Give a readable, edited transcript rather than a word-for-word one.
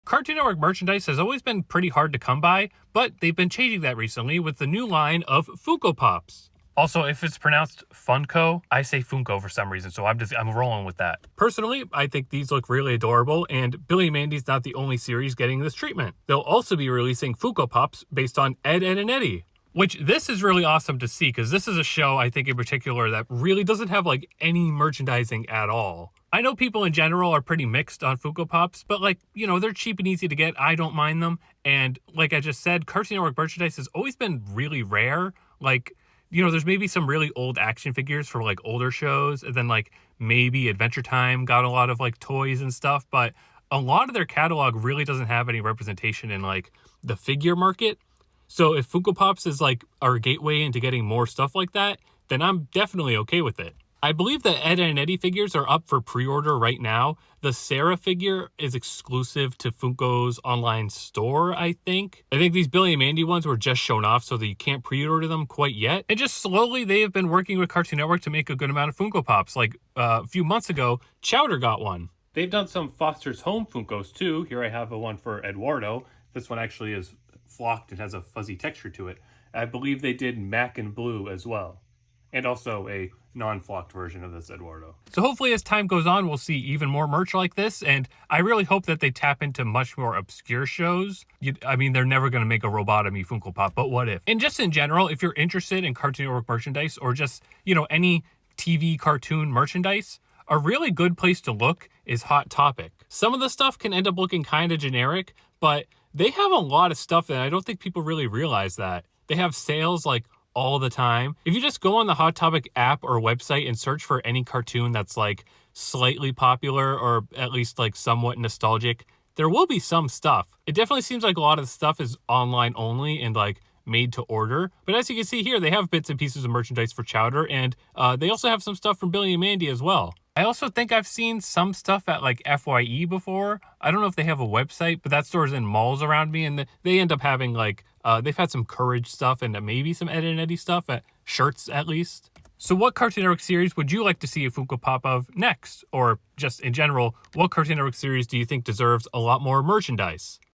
Cartoon Network merchandise has always been pretty hard to come by, but they've been changing that recently with the new line of Funko Pops. Also, if it's pronounced Funko, I say Funko for some reason, so I'm rolling with that. Personally, I think these look really adorable, and Billy and Mandy's not the only series getting this treatment. They'll also be releasing Funko Pops based on Ed, Edd, and Eddy. Which this is really awesome to see, because this is a show, I think in particular, that really doesn't have like any merchandising at all. I know people in general are pretty mixed on Funko Pops, but like, they're cheap and easy to get. I don't mind them. And like I just said, Cartoon Network merchandise has always been really rare. Like, there's maybe some really old action figures for like older shows, and then like maybe Adventure Time got a lot of like toys and stuff, but a lot of their catalog really doesn't have any representation in like the figure market. So if Funko Pops is like our gateway into getting more stuff like that, then I'm definitely okay with it. I believe the Ed and Eddy figures are up for pre-order right now. The Sarah figure is exclusive to Funko's online store, I think. I think these Billy and Mandy ones were just shown off, so that you can't pre-order them quite yet. And just slowly, they have been working with Cartoon Network to make a good amount of Funko Pops. Like a few months ago, Chowder got one. They've done some Foster's Home Funkos too. Here I have a one for Eduardo. This one actually is flocked and has a fuzzy texture to it. I believe they did Mac and Blue as well. And also a non-flocked version of this Eduardo. So hopefully as time goes on, we'll see even more merch like this, and I really hope that they tap into much more obscure shows. They're never going to make a Robotomy Funko Pop, but what if? And just in general, if you're interested in Cartoon Network merchandise, or just, any TV cartoon merchandise, a really good place to look is Hot Topic. Some of the stuff can end up looking kind of generic, but they have a lot of stuff that I don't think people really realize that. They have sales like all the time. If you just go on the Hot Topic app or website and search for any cartoon that's like slightly popular or at least like somewhat nostalgic, there will be some stuff. It definitely seems like a lot of the stuff is online only and like made to order. But as you can see here, they have bits and pieces of merchandise for Chowder, and they also have some stuff from Billy and Mandy as well. I also think I've seen some stuff at like FYE before. I don't know if they have a website, but that store's in malls around me, and they end up having like, they've had some Courage stuff and maybe some Ed and Eddy stuff, at shirts at least. So what Cartoon Network series would you like to see a Funko Pop of next? Or just in general, what Cartoon Network series do you think deserves a lot more merchandise?